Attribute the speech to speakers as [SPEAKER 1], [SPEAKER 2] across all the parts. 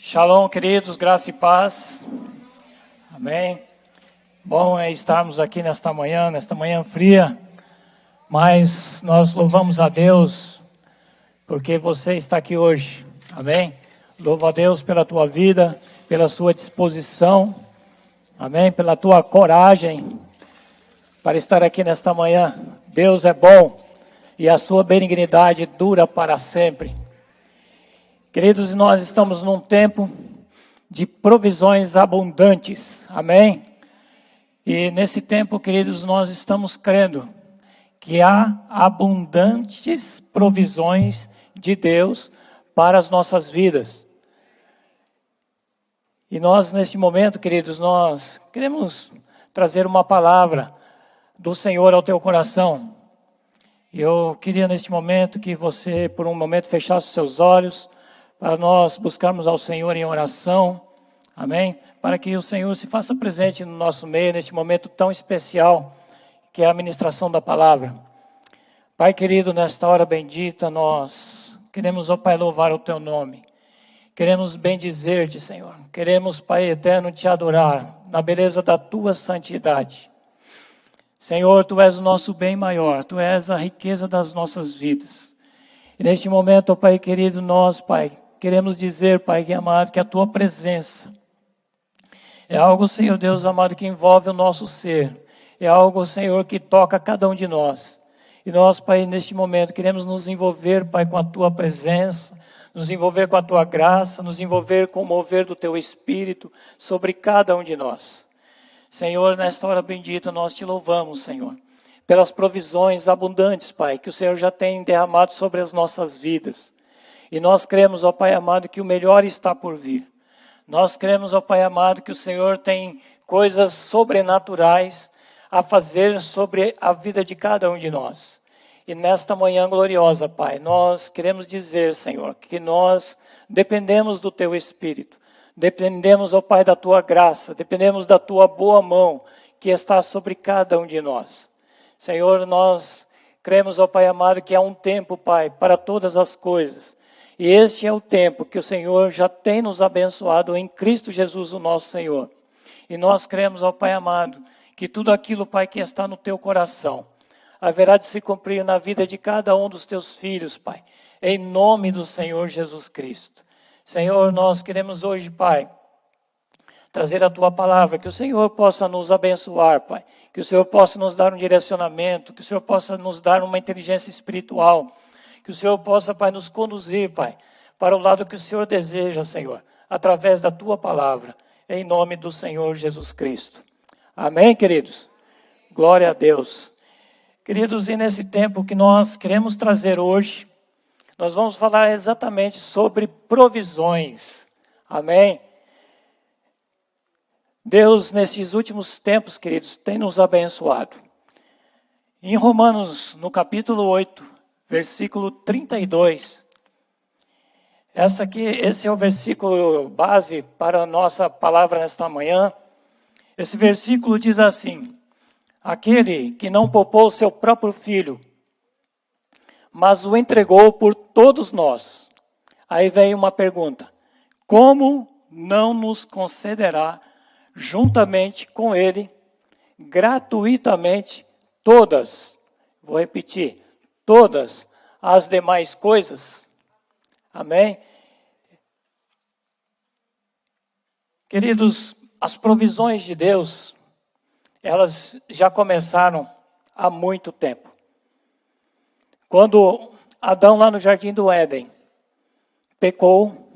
[SPEAKER 1] Shalom, queridos, graça e paz. Amém. Bom é estarmos aqui nesta manhã fria, mas nós louvamos a Deus porque você está aqui hoje. Amém. Louvo a Deus pela tua vida, pela sua disposição. Amém. Pela tua coragem para estar aqui nesta manhã. Deus é bom e a sua benignidade dura para sempre. Queridos, nós estamos num tempo de provisões abundantes, amém? E nesse tempo, queridos, nós estamos crendo que há abundantes provisões de Deus para as nossas vidas. E nós, neste momento, queridos, nós queremos trazer uma palavra do Senhor ao teu coração. Eu queria, neste momento, que você, por um momento, fechasse os seus olhos, para nós buscarmos ao Senhor em oração, amém? Para que o Senhor se faça presente no nosso meio, neste momento tão especial, que é a ministração da palavra. Pai querido, nesta hora bendita, nós queremos, ó Pai, louvar o Teu nome. Queremos bendizer-te, Senhor. Queremos, Pai eterno, te adorar na beleza da Tua santidade. Senhor, Tu és o nosso bem maior, Tu és a riqueza das nossas vidas. E neste momento, ó Pai querido, nós, Pai, queremos dizer, Pai que amado, que a Tua presença é algo, Senhor Deus amado, que envolve o nosso ser. É algo, Senhor, que toca cada um de nós. E nós, Pai, neste momento, queremos nos envolver, Pai, com a Tua presença, nos envolver com a Tua graça, nos envolver com o mover do Teu Espírito sobre cada um de nós. Senhor, nesta hora bendita, nós Te louvamos, Senhor, pelas provisões abundantes, Pai, que o Senhor já tem derramado sobre as nossas vidas. E nós cremos, ó Pai amado, que o melhor está por vir. Nós cremos, ó Pai amado, que o Senhor tem coisas sobrenaturais a fazer sobre a vida de cada um de nós. E nesta manhã gloriosa, Pai, nós queremos dizer, Senhor, que nós dependemos do Teu Espírito. Dependemos, ó Pai, da Tua graça. Dependemos da Tua boa mão que está sobre cada um de nós. Senhor, nós cremos, ó Pai amado, que há um tempo, Pai, para todas as coisas. E este é o tempo que o Senhor já tem nos abençoado em Cristo Jesus, o nosso Senhor. E nós cremos, ó Pai amado, que tudo aquilo, Pai, que está no Teu coração, haverá de se cumprir na vida de cada um dos Teus filhos, Pai, em nome do Senhor Jesus Cristo. Senhor, nós queremos hoje, Pai, trazer a Tua palavra, que o Senhor possa nos abençoar, Pai, que o Senhor possa nos dar um direcionamento, que o Senhor possa nos dar uma inteligência espiritual, que o Senhor possa, Pai, nos conduzir, Pai, para o lado que o Senhor deseja, Senhor, através da Tua palavra, em nome do Senhor Jesus Cristo. Amém, queridos? Glória a Deus. Queridos, e nesse tempo que nós queremos trazer hoje, nós vamos falar exatamente sobre provisões. Amém? Deus, nesses últimos tempos, queridos, tem nos abençoado. Em Romanos, no capítulo 8, versículo 32, esse é o versículo base para a nossa palavra nesta manhã. Esse versículo diz assim: aquele que não poupou seu próprio filho, mas o entregou por todos nós. Aí vem uma pergunta: como não nos concederá juntamente com ele, gratuitamente, todas, vou repetir, todas as demais coisas? Amém? Queridos, as provisões de Deus, elas já começaram há muito tempo. Quando Adão, lá no Jardim do Éden, pecou,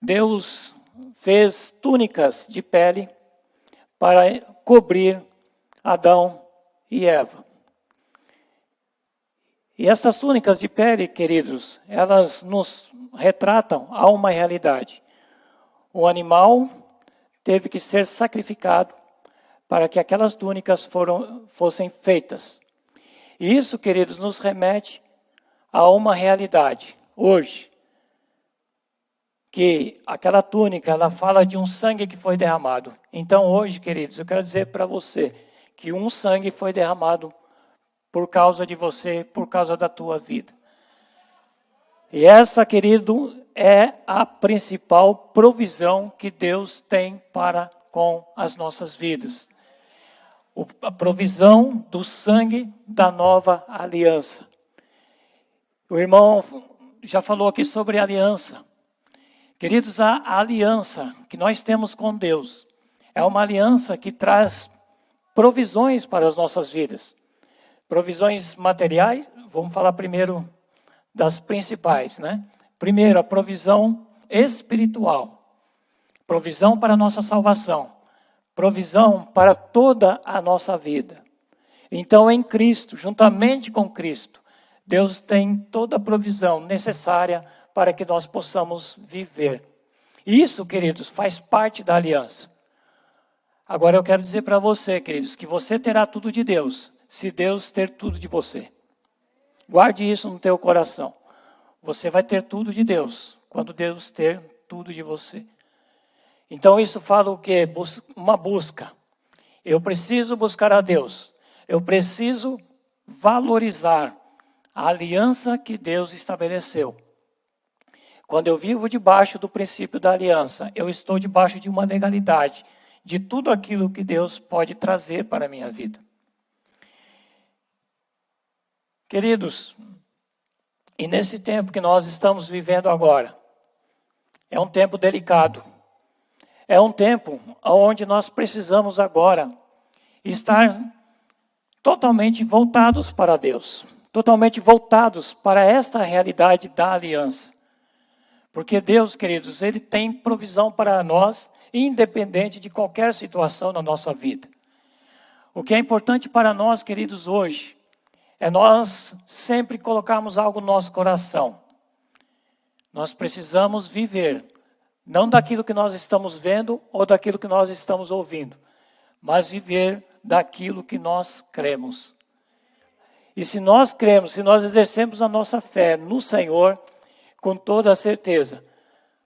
[SPEAKER 1] Deus fez túnicas de pele para cobrir Adão e Eva. E essas túnicas de pele, queridos, elas nos retratam a uma realidade. O animal teve que ser sacrificado para que aquelas túnicas fossem feitas. E isso, queridos, nos remete a uma realidade hoje, que aquela túnica, ela fala de um sangue que foi derramado. Então hoje, queridos, eu quero dizer para você que um sangue foi derramado por causa de você, por causa da tua vida. E essa, querido, é a principal provisão que Deus tem para com as nossas vidas. A provisão do sangue da nova aliança. O irmão já falou aqui sobre aliança. Queridos, a aliança que nós temos com Deus é uma aliança que traz provisões para as nossas vidas. Provisões materiais, vamos falar primeiro das principais, né? Primeiro, a provisão espiritual. Provisão para a nossa salvação. Provisão para toda a nossa vida. Então, em Cristo, juntamente com Cristo, Deus tem toda a provisão necessária para que nós possamos viver. Isso, queridos, faz parte da aliança. Agora eu quero dizer para você, queridos, que você terá tudo de Deus, se Deus ter tudo de você. Guarde isso no teu coração. Você vai ter tudo de Deus, quando Deus ter tudo de você. Então isso fala o quê? Uma busca. Eu preciso buscar a Deus. Eu preciso valorizar a aliança que Deus estabeleceu. Quando eu vivo debaixo do princípio da aliança, eu estou debaixo de uma legalidade, de tudo aquilo que Deus pode trazer para a minha vida. Queridos, e nesse tempo que nós estamos vivendo agora, é um tempo delicado. É um tempo onde nós precisamos agora estar totalmente voltados para Deus. Totalmente voltados para esta realidade da aliança. Porque Deus, queridos, Ele tem provisão para nós, independente de qualquer situação na nossa vida. O que é importante para nós, queridos, hoje, é nós sempre colocarmos algo no nosso coração. Nós precisamos viver, não daquilo que nós estamos vendo ou daquilo que nós estamos ouvindo, mas viver daquilo que nós cremos. E se nós cremos, se nós exercemos a nossa fé no Senhor, com toda a certeza,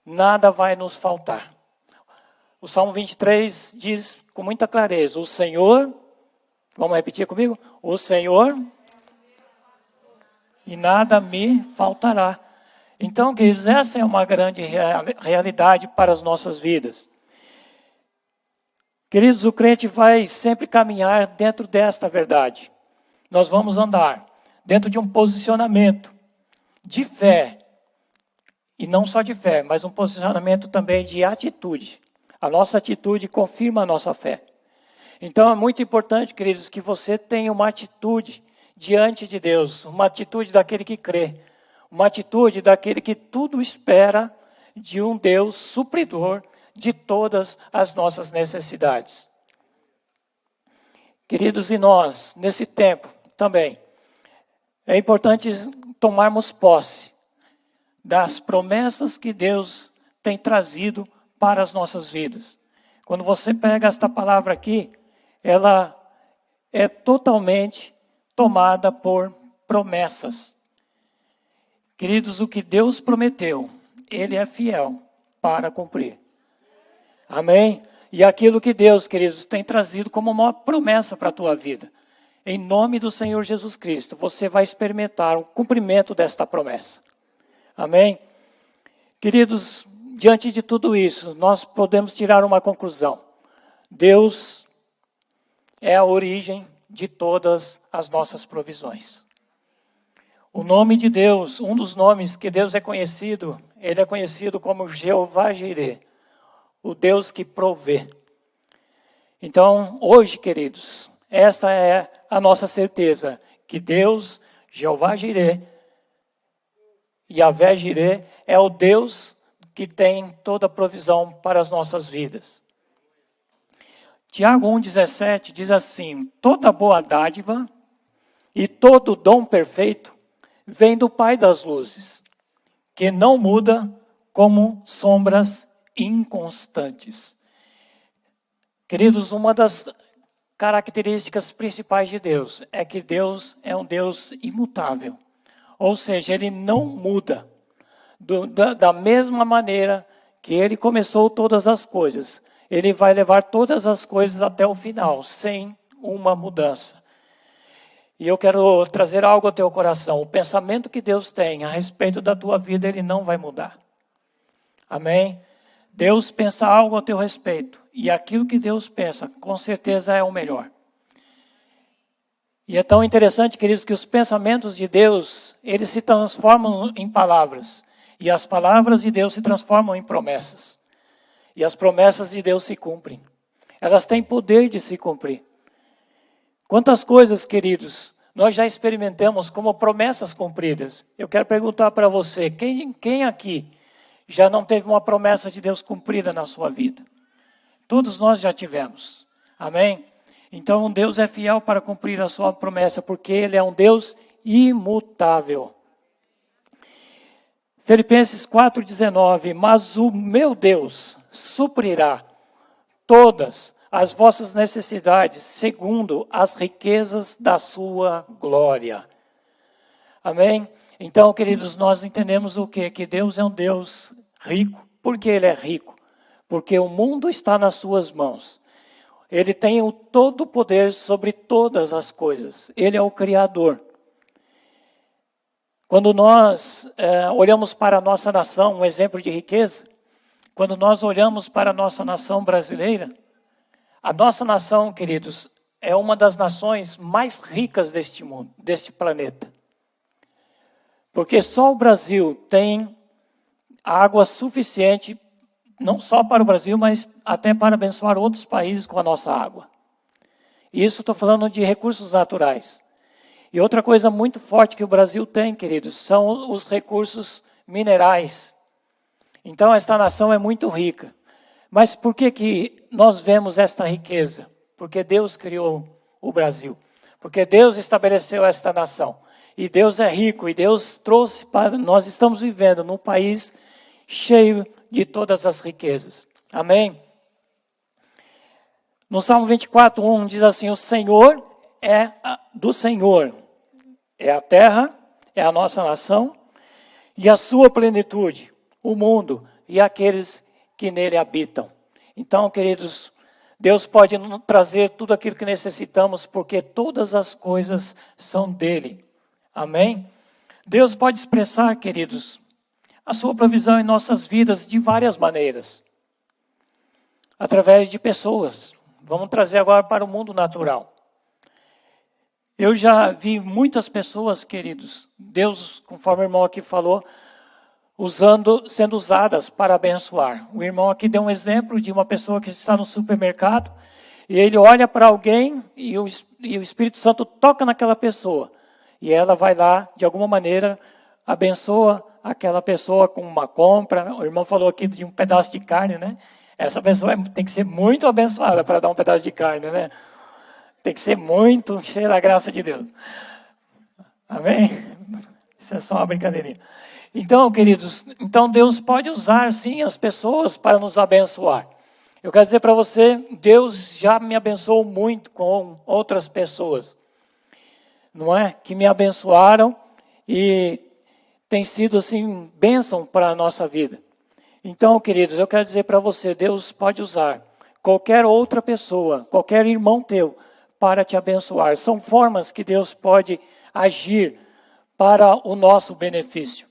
[SPEAKER 1] nada vai nos faltar. O Salmo 23 diz com muita clareza, o Senhor, vamos repetir comigo? O Senhor, e nada me faltará. Então, queridos, essa é uma grande realidade para as nossas vidas. Queridos, o crente vai sempre caminhar dentro desta verdade. Nós vamos andar dentro de um posicionamento de fé. E não só de fé, mas um posicionamento também de atitude. A nossa atitude confirma a nossa fé. Então é muito importante, queridos, que você tenha uma atitude diante de Deus. Uma atitude daquele que crê. Uma atitude daquele que tudo espera de um Deus supridor de todas as nossas necessidades. Queridos, e nós, nesse tempo também, é importante tomarmos posse das promessas que Deus tem trazido para as nossas vidas. Quando você pega esta palavra aqui, ela é totalmente tomada por promessas. Queridos, o que Deus prometeu, Ele é fiel para cumprir. Amém? E aquilo que Deus, queridos, tem trazido como uma promessa para a tua vida. Em nome do Senhor Jesus Cristo, você vai experimentar o cumprimento desta promessa. Amém? Queridos, diante de tudo isso, nós podemos tirar uma conclusão. Deus é a origem de todas as nossas provisões. O nome de Deus, um dos nomes que Deus é conhecido, Ele é conhecido como Jeová Jireh, o Deus que provê. Então, hoje, queridos, esta é a nossa certeza, que Deus, Jeová Jireh, Yahvé Jireh, é o Deus que tem toda a provisão para as nossas vidas. Tiago 1,17 diz assim, toda boa dádiva e todo dom perfeito vem do Pai das luzes, que não muda como sombras inconstantes. Queridos, uma das características principais de Deus é que Deus é um Deus imutável. Ou seja, Ele não muda. Da mesma maneira que Ele começou todas as coisas, Ele vai levar todas as coisas até o final, sem uma mudança. E eu quero trazer algo ao teu coração. O pensamento que Deus tem a respeito da tua vida, Ele não vai mudar. Amém? Deus pensa algo a teu respeito. E aquilo que Deus pensa, com certeza é o melhor. E é tão interessante, queridos, que os pensamentos de Deus, eles se transformam em palavras. E as palavras de Deus se transformam em promessas. E as promessas de Deus se cumprem. Elas têm poder de se cumprir. Quantas coisas, queridos, nós já experimentamos como promessas cumpridas. Eu quero perguntar para você, quem aqui já não teve uma promessa de Deus cumprida na sua vida? Todos nós já tivemos. Amém? Então, Deus é fiel para cumprir a sua promessa, porque Ele é um Deus imutável. Filipenses 4,19, mas o meu Deus suprirá todas as vossas necessidades, segundo as riquezas da sua glória. Amém? Então, queridos, nós entendemos o quê? Que Deus é um Deus rico. Por que Ele é rico? Porque o mundo está nas suas mãos. Ele tem todo o poder sobre todas as coisas. Ele é o Criador. Quando nós olhamos para a nossa nação, um exemplo de riqueza, quando nós olhamos para a nossa nação brasileira, a nossa nação, queridos, é uma das nações mais ricas deste mundo, deste planeta. Porque só o Brasil tem água suficiente, não só para o Brasil, mas até para abençoar outros países com a nossa água. E isso estou falando de recursos naturais. E outra coisa muito forte que o Brasil tem, queridos, são os recursos minerais. Então, esta nação é muito rica. Mas por que nós vemos esta riqueza? Porque Deus criou o Brasil. Porque Deus estabeleceu esta nação. E Deus é rico, e Deus trouxe para... Nós estamos vivendo num país cheio de todas as riquezas. Amém? No Salmo 24:1 diz assim, o Senhor é do Senhor. É a terra, é a nossa nação, e a sua plenitude, o mundo e aqueles que nele habitam. Então, queridos, Deus pode trazer tudo aquilo que necessitamos, porque todas as coisas são dele. Amém? Deus pode expressar, queridos, a sua provisão em nossas vidas de várias maneiras. Através de pessoas. Vamos trazer agora para o mundo natural. Eu já vi muitas pessoas, queridos, Deus, conforme o irmão aqui falou, sendo usadas para abençoar. O irmão aqui deu um exemplo de uma pessoa que está no supermercado, e ele olha para alguém e o Espírito Santo toca naquela pessoa. E ela vai lá, de alguma maneira, abençoa aquela pessoa com uma compra. O irmão falou aqui de um pedaço de carne, né? Essa pessoa tem que ser muito abençoada para dar um pedaço de carne, né? Tem que ser muito cheia da graça de Deus. Amém? Isso é só uma brincadeirinha. Então, queridos, Deus pode usar, sim, as pessoas para nos abençoar. Eu quero dizer para você, Deus já me abençoou muito com outras pessoas. Não é? Que me abençoaram e tem sido, assim, bênção para a nossa vida. Então, queridos, eu quero dizer para você, Deus pode usar qualquer outra pessoa, qualquer irmão teu, para te abençoar. São formas que Deus pode agir para o nosso benefício.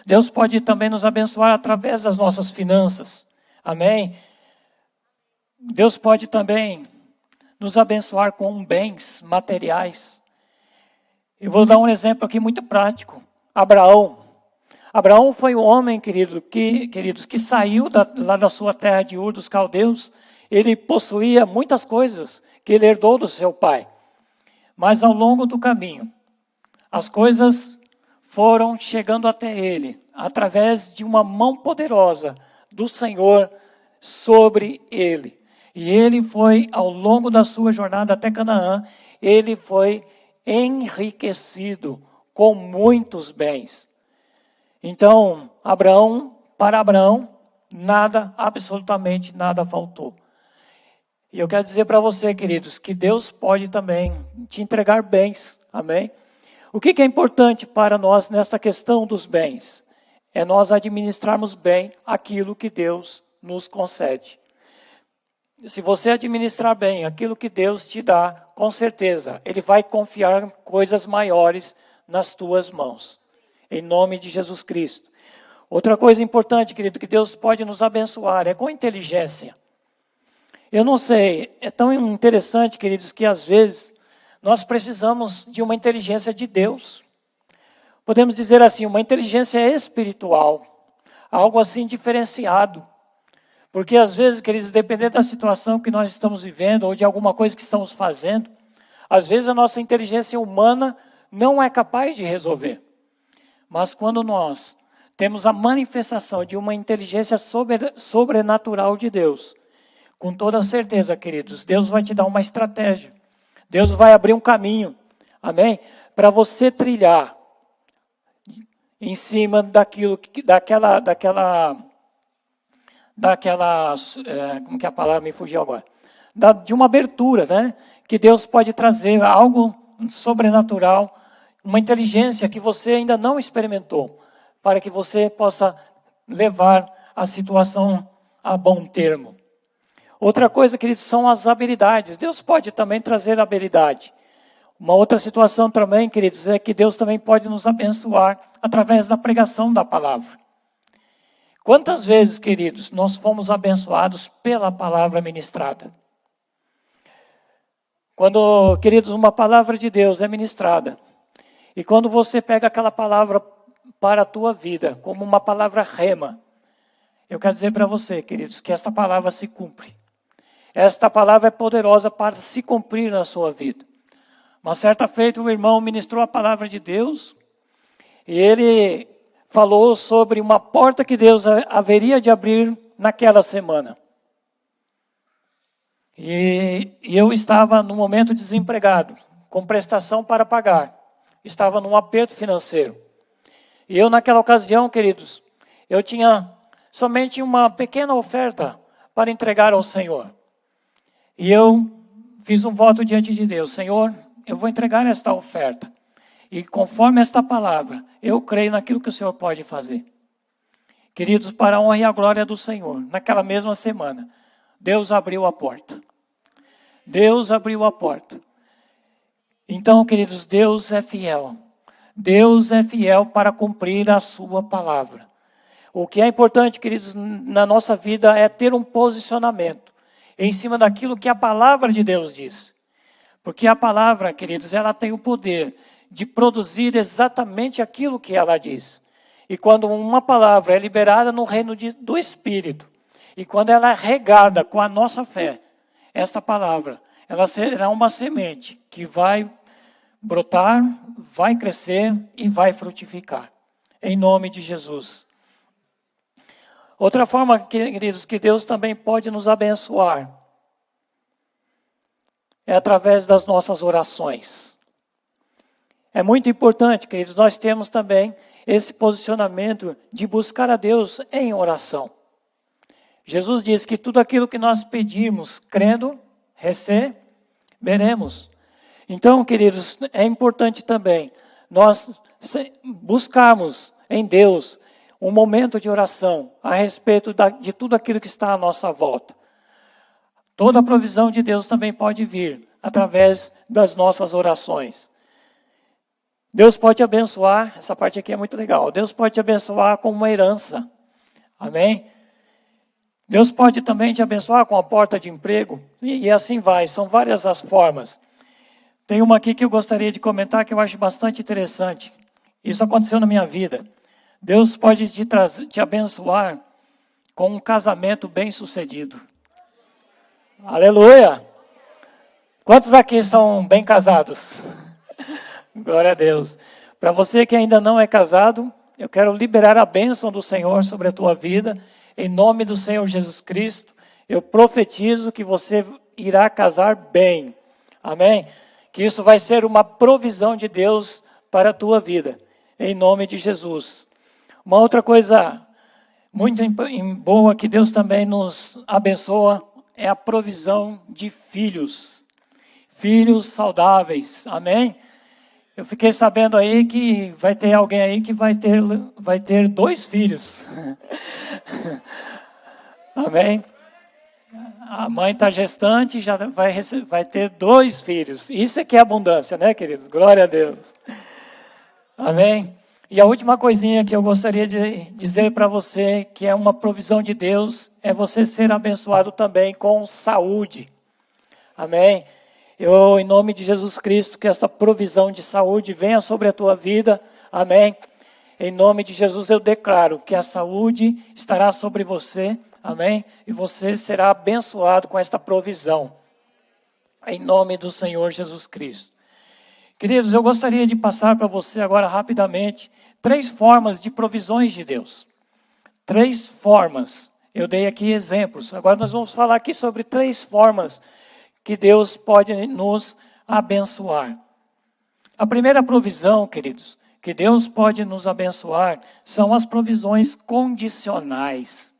[SPEAKER 1] Deus pode também nos abençoar através das nossas finanças. Amém? Deus pode também nos abençoar com bens materiais. Eu vou dar um exemplo aqui muito prático. Abraão. Abraão foi o homem, queridos, que saiu lá da sua terra de Ur dos Caldeus. Ele possuía muitas coisas que ele herdou do seu pai. Mas ao longo do caminho, as coisas foram chegando até ele, através de uma mão poderosa do Senhor sobre ele. E ele foi, ao longo da sua jornada até Canaã, ele foi enriquecido com muitos bens. Então, para Abraão, nada, absolutamente nada faltou. E eu quero dizer para você, queridos, que Deus pode também te entregar bens. Amém? O que é importante para nós nessa questão dos bens? É nós administrarmos bem aquilo que Deus nos concede. Se você administrar bem aquilo que Deus te dá, com certeza, Ele vai confiar coisas maiores nas tuas mãos. Em nome de Jesus Cristo. Outra coisa importante, querido, que Deus pode nos abençoar é com inteligência. Eu não sei, é tão interessante, queridos, que às vezes nós precisamos de uma inteligência de Deus. Podemos dizer assim, uma inteligência espiritual, algo assim diferenciado. Porque às vezes, queridos, dependendo da situação que nós estamos vivendo ou de alguma coisa que estamos fazendo, às vezes a nossa inteligência humana não é capaz de resolver. Mas quando nós temos a manifestação de uma inteligência sobrenatural de Deus, com toda certeza, queridos, Deus vai te dar uma estratégia. Deus vai abrir um caminho, amém? Para você trilhar em cima daquilo, como que a palavra me fugiu agora? De uma abertura, né? Que Deus pode trazer algo sobrenatural, uma inteligência que você ainda não experimentou, para que você possa levar a situação a bom termo. Outra coisa, queridos, são as habilidades. Deus pode também trazer habilidade. Uma outra situação também, queridos, é que Deus também pode nos abençoar através da pregação da palavra. Quantas vezes, queridos, nós fomos abençoados pela palavra ministrada? Quando, queridos, uma palavra de Deus é ministrada, e quando você pega aquela palavra para a tua vida, como uma palavra rema, eu quero dizer para você, queridos, que esta palavra se cumpre. Esta palavra é poderosa para se cumprir na sua vida. Uma certa feita, o irmão ministrou a palavra de Deus, e ele falou sobre uma porta que Deus haveria de abrir naquela semana. E eu estava no momento desempregado, com prestação para pagar. Estava num aperto financeiro. E eu naquela ocasião, queridos, eu tinha somente uma pequena oferta para entregar ao Senhor. E eu fiz um voto diante de Deus. Senhor, eu vou entregar esta oferta. E conforme esta palavra, eu creio naquilo que o Senhor pode fazer. Queridos, para a honra e a glória do Senhor, naquela mesma semana, Deus abriu a porta. Deus abriu a porta. Então, queridos, Deus é fiel. Deus é fiel para cumprir a sua palavra. O que é importante, queridos, na nossa vida é ter um posicionamento em cima daquilo que a palavra de Deus diz. Porque a palavra, queridos, ela tem o poder de produzir exatamente aquilo que ela diz. E quando uma palavra é liberada no reino do Espírito, e quando ela é regada com a nossa fé, esta palavra, ela será uma semente que vai brotar, vai crescer e vai frutificar. Em nome de Jesus. Outra forma, queridos, que Deus também pode nos abençoar é através das nossas orações. É muito importante, queridos, nós temos também esse posicionamento de buscar a Deus em oração. Jesus diz que tudo aquilo que nós pedirmos, crendo, receberemos. Então, queridos, é importante também nós buscarmos em Deus um momento de oração a respeito de tudo aquilo que está à nossa volta. Toda a provisão de Deus também pode vir através das nossas orações. Deus pode te abençoar, essa parte aqui é muito legal. Deus pode te abençoar com uma herança. Amém? Deus pode também te abençoar com a porta de emprego. E assim vai, são várias as formas. Tem uma aqui que eu gostaria de comentar que eu acho bastante interessante. Isso aconteceu na minha vida. Deus pode te abençoar com um casamento bem-sucedido. Aleluia! Quantos aqui são bem casados? Glória a Deus. Para você que ainda não é casado, eu quero liberar a bênção do Senhor sobre a tua vida. Em nome do Senhor Jesus Cristo, eu profetizo que você irá casar bem. Amém? Que isso vai ser uma provisão de Deus para a tua vida. Em nome de Jesus. Uma outra coisa muito boa que Deus também nos abençoa é a provisão de filhos. Filhos saudáveis. Amém? Eu fiquei sabendo aí que vai ter alguém aí que vai ter 2 filhos. Amém? A mãe está gestante e já vai ter 2 filhos. Isso é que é abundância, né, queridos? Glória a Deus. Amém? E a última coisinha que eu gostaria de dizer para você, que é uma provisão de Deus, é você ser abençoado também com saúde. Amém? Eu, em nome de Jesus Cristo, que essa provisão de saúde venha sobre a tua vida. Amém? Em nome de Jesus eu declaro que a saúde estará sobre você. Amém? E você será abençoado com esta provisão. Em nome do Senhor Jesus Cristo. Queridos, eu gostaria de passar para você agora rapidamente 3 formas de provisões de Deus. 3 formas. Eu dei aqui exemplos. Agora nós vamos falar aqui sobre 3 formas que Deus pode nos abençoar. A primeira provisão, queridos, que Deus pode nos abençoar são as provisões condicionais.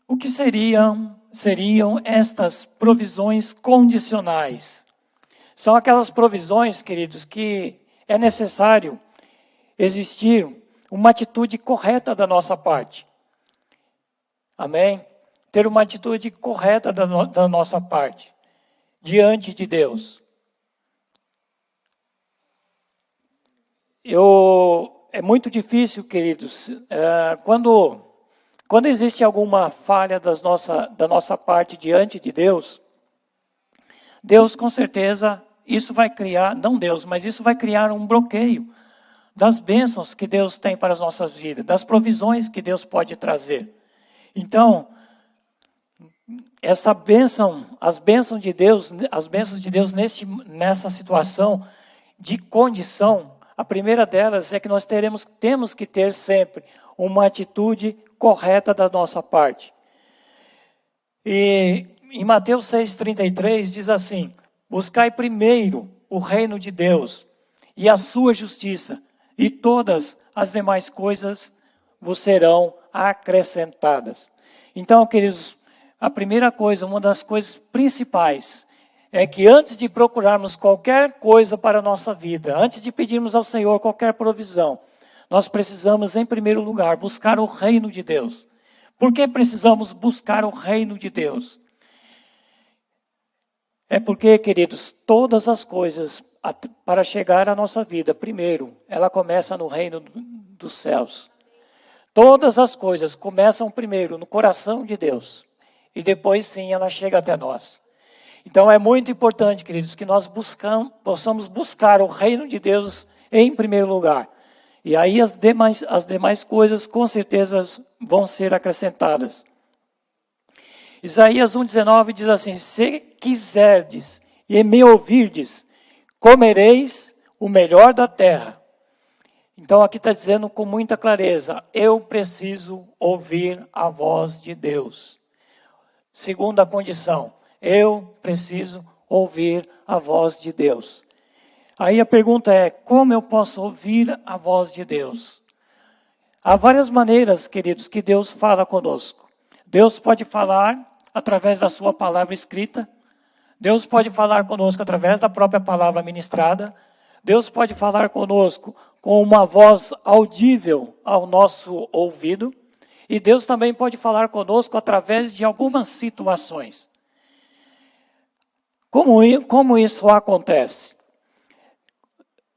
[SPEAKER 1] O que seriam estas provisões condicionais? São aquelas provisões, queridos, que é necessário existir uma atitude correta da nossa parte. Amém? Ter uma atitude correta da nossa parte, diante de Deus. É muito difícil, queridos, quando existe alguma falha da nossa parte diante de Deus, Deus com certeza, isso vai criar, não Deus, mas isso vai criar um bloqueio das bênçãos que Deus tem para as nossas vidas, das provisões que Deus pode trazer. Então, essa bênção, as bênçãos de Deus nessa situação de condição, a primeira delas é que nós temos que ter sempre uma atitude correta da nossa parte. E em Mateus 6,33 diz assim: buscai primeiro o reino de Deus e a sua justiça, e todas as demais coisas vos serão acrescentadas. Então, queridos, a primeira coisa, uma das coisas principais, é que antes de procurarmos qualquer coisa para a nossa vida, antes de pedirmos ao Senhor qualquer provisão, nós precisamos, em primeiro lugar, buscar o reino de Deus. Por que precisamos buscar o reino de Deus? É porque, queridos, todas as coisas, para chegar à nossa vida, primeiro, ela começa no reino dos céus. Todas as coisas começam primeiro no coração de Deus. E depois, sim, ela chega até nós. Então, é muito importante, queridos, que nós possamos buscar o reino de Deus em primeiro lugar. E aí as demais coisas, com certeza, vão ser acrescentadas. Isaías 1,19 diz assim: se quiserdes e me ouvirdes, comereis o melhor da terra. Então aqui está dizendo com muita clareza: eu preciso ouvir a voz de Deus. Segunda condição, eu preciso ouvir a voz de Deus. Aí a pergunta é: como eu posso ouvir a voz de Deus? Há várias maneiras, queridos, que Deus fala conosco. Deus pode falar através da sua palavra escrita. Deus pode falar conosco através da própria palavra ministrada. Deus pode falar conosco com uma voz audível ao nosso ouvido. E Deus também pode falar conosco através de algumas situações. Como isso acontece?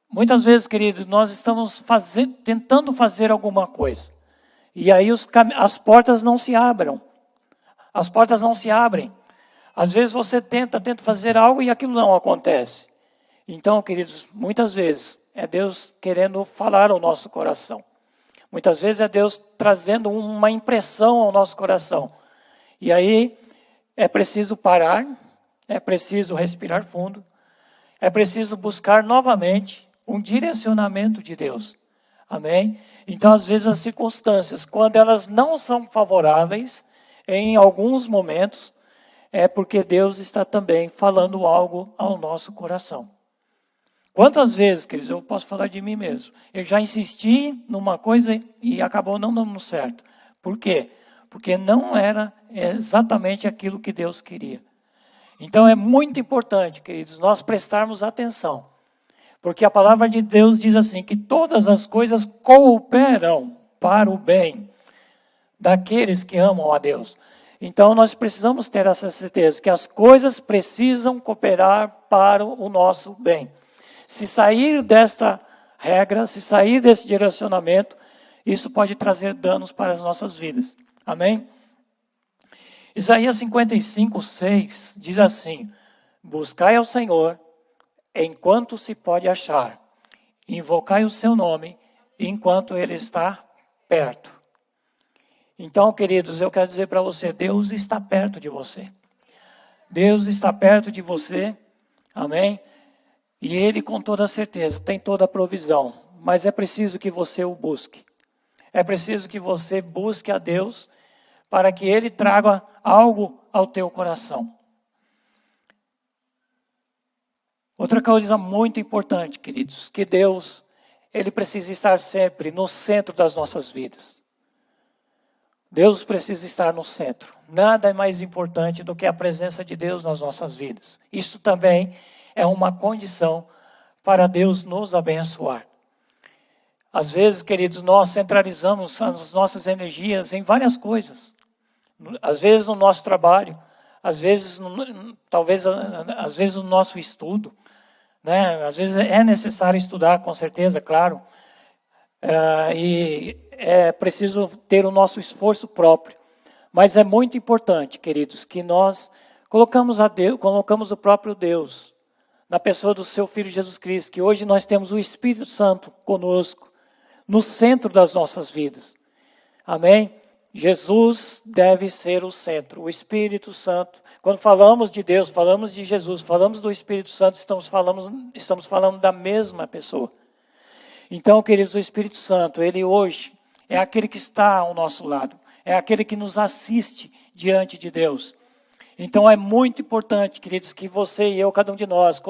[SPEAKER 1] Muitas vezes, queridos, nós estamos tentando fazer alguma coisa. E aí as portas não se abrem. As portas não se abrem. Às vezes você tenta fazer algo e aquilo não acontece. Então, queridos, muitas vezes é Deus querendo falar ao nosso coração. Muitas vezes é Deus trazendo uma impressão ao nosso coração. E aí é preciso parar, é preciso respirar fundo, é preciso buscar novamente um direcionamento de Deus. Amém? Então, às vezes as circunstâncias, quando elas não são favoráveis, em alguns momentos, é porque Deus está também falando algo ao nosso coração. Quantas vezes, queridos, eu posso falar de mim mesmo, eu já insisti numa coisa e acabou não dando certo. Por quê? Porque não era exatamente aquilo que Deus queria. Então é muito importante, queridos, nós prestarmos atenção. Porque a palavra de Deus diz assim, que todas as coisas cooperam para o bem daqueles que amam a Deus. Então nós precisamos ter essa certeza que as coisas precisam cooperar para o nosso bem. Se sair desta regra, se sair desse direcionamento, isso pode trazer danos para as nossas vidas. Amém? Isaías 55:6 diz assim: buscai ao Senhor enquanto se pode achar, invocai o seu nome enquanto ele está perto. Então, queridos, eu quero dizer para você, Deus está perto de você. Deus está perto de você, amém? E Ele, com toda certeza, tem toda a provisão, mas é preciso que você o busque. É preciso que você busque a Deus para que Ele traga algo ao teu coração. Outra coisa muito importante, queridos, que Deus, Ele precisa estar sempre no centro das nossas vidas. Deus precisa estar no centro. Nada é mais importante do que a presença de Deus nas nossas vidas. Isso também é uma condição para Deus nos abençoar. Às vezes, queridos, nós centralizamos as nossas energias em várias coisas. Às vezes no nosso trabalho, às vezes, às vezes no nosso estudo, né? Às vezes é necessário estudar, com certeza, claro. E é preciso ter o nosso esforço próprio. Mas é muito importante, queridos, que nós colocamos o próprio Deus na pessoa do seu Filho Jesus Cristo, que hoje nós temos o Espírito Santo conosco, no centro das nossas vidas. Amém? Jesus deve ser o centro, o Espírito Santo. Quando falamos de Deus, falamos de Jesus, falamos do Espírito Santo, estamos falando da mesma pessoa. Então, queridos, o Espírito Santo, ele hoje é aquele que está ao nosso lado, é aquele que nos assiste diante de Deus. Então, é muito importante, queridos, que você e eu, cada um de nós,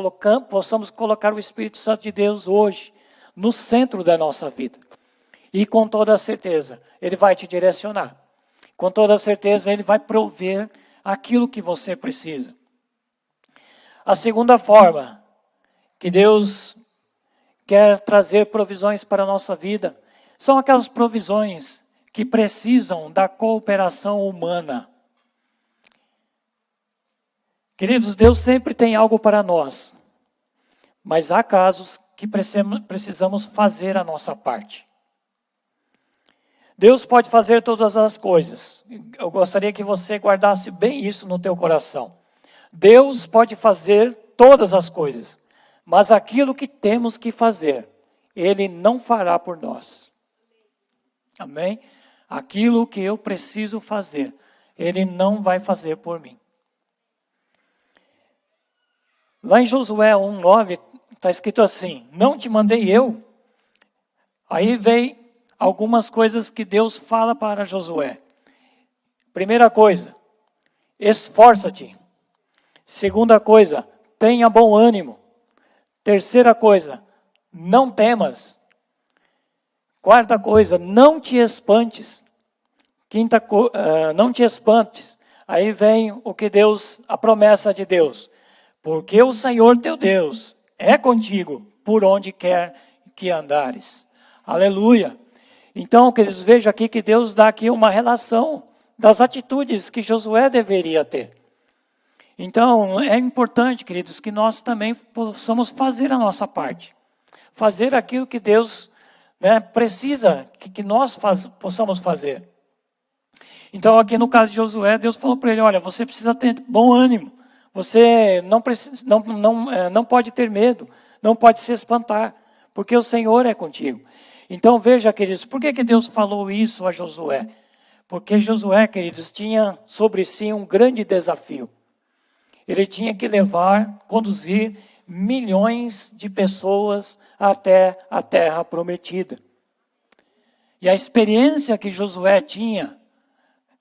[SPEAKER 1] possamos colocar o Espírito Santo de Deus hoje no centro da nossa vida. E com toda certeza, ele vai te direcionar. Com toda certeza, ele vai prover aquilo que você precisa. A segunda forma que Deus quer trazer provisões para a nossa vida são aquelas provisões que precisam da cooperação humana. Queridos, Deus sempre tem algo para nós, mas há casos que precisamos fazer a nossa parte. Deus pode fazer todas as coisas. Eu gostaria que você guardasse bem isso no teu coração. Deus pode fazer todas as coisas, mas aquilo que temos que fazer, Ele não fará por nós. Amém? Aquilo que eu preciso fazer, Ele não vai fazer por mim. Lá em Josué 1:9, está escrito assim: não te mandei eu? Aí vem algumas coisas que Deus fala para Josué. Primeira coisa, esforça-te. Segunda coisa, tenha bom ânimo. Terceira coisa, não temas. Quarta coisa, não te espantes. Não te espantes. Aí vem a promessa de Deus. Porque o Senhor teu Deus é contigo por onde quer que andares. Aleluia. Então, queridos, veja aqui que Deus dá aqui uma relação das atitudes que Josué deveria ter. Então, é importante, queridos, que nós também possamos fazer a nossa parte. Fazer aquilo que Deus precisa que nós possamos fazer. Então, aqui no caso de Josué, Deus falou para ele: olha, você precisa ter bom ânimo. Você não pode ter medo, não pode se espantar, porque o Senhor é contigo. Então, veja, queridos, por que Deus falou isso a Josué? Porque Josué, queridos, tinha sobre si um grande desafio. Ele tinha que conduzir milhões de pessoas até a terra prometida. E a experiência que Josué tinha,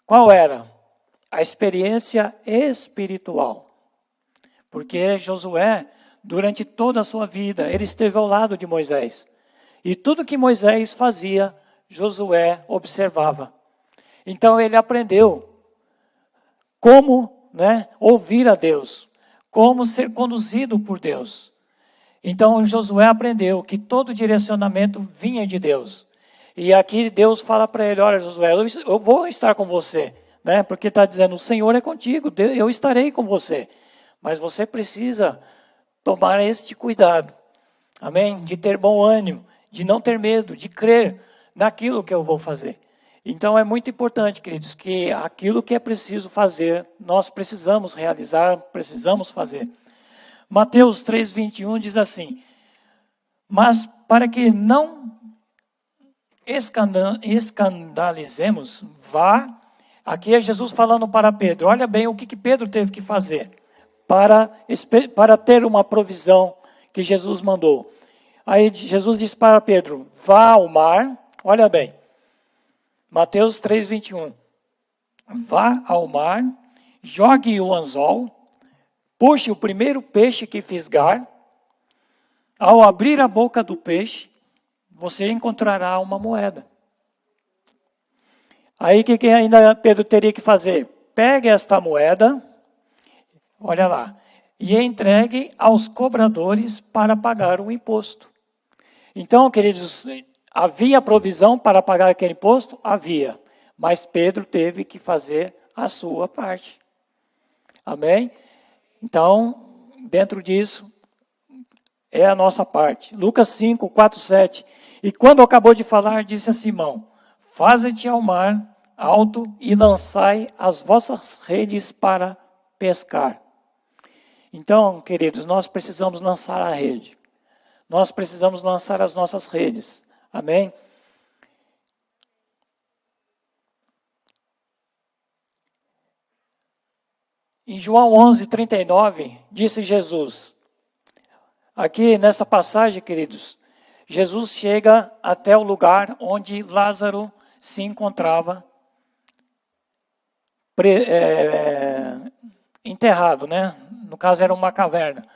[SPEAKER 1] qual era? A experiência espiritual. Porque Josué, durante toda a sua vida, ele esteve ao lado de Moisés. E tudo que Moisés fazia, Josué observava. Então ele aprendeu como ouvir a Deus, como ser conduzido por Deus. Então Josué aprendeu que todo direcionamento vinha de Deus. E aqui Deus fala para ele: olha, Josué, eu vou estar com você né? Porque está dizendo, o Senhor é contigo, eu estarei com você. Mas você precisa tomar este cuidado, amém? De ter bom ânimo, de não ter medo, de crer naquilo que eu vou fazer. Então é muito importante, queridos, que aquilo que é preciso fazer, nós precisamos realizar, precisamos fazer. Mateus 3:21 diz assim, mas para que não escandalizemos, vá. Aqui é Jesus falando para Pedro. Olha bem o que Pedro teve que fazer para ter uma provisão que Jesus mandou. Aí Jesus disse para Pedro, vá ao mar. Olha bem, Mateus 3:21. Vá ao mar, jogue o anzol, puxe o primeiro peixe que fisgar. Ao abrir a boca do peixe, você encontrará uma moeda. Aí o que ainda Pedro teria que fazer? Pegue esta moeda, olha lá, e entregue aos cobradores para pagar o imposto. Então, queridos, havia provisão para pagar aquele imposto? Havia. Mas Pedro teve que fazer a sua parte. Amém? Então, dentro disso, é a nossa parte. Lucas 5, 4, 7. E quando acabou de falar, disse a Simão, faze-te ao mar alto e lançai as vossas redes para pescar. Então, queridos, nós precisamos lançar a rede. Nós precisamos lançar as nossas redes. Amém? Em João 11:39, disse Jesus, aqui nessa passagem, queridos, Jesus chega até o lugar onde Lázaro se encontrava enterrado, né? No caso era uma caverna.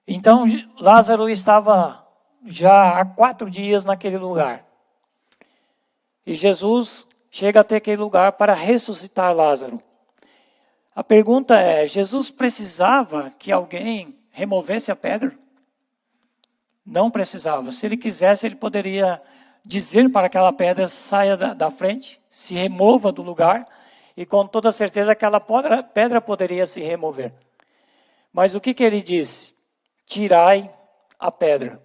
[SPEAKER 1] Então Lázaro estava já há 4 dias naquele lugar. E Jesus chega até aquele lugar para ressuscitar Lázaro. A pergunta é, Jesus precisava que alguém removesse a pedra? Não precisava. Se ele quisesse, ele poderia dizer para aquela pedra, saia da frente, se remova do lugar, e com toda certeza aquela pedra poderia se remover. Mas o que ele disse? Tirai a pedra.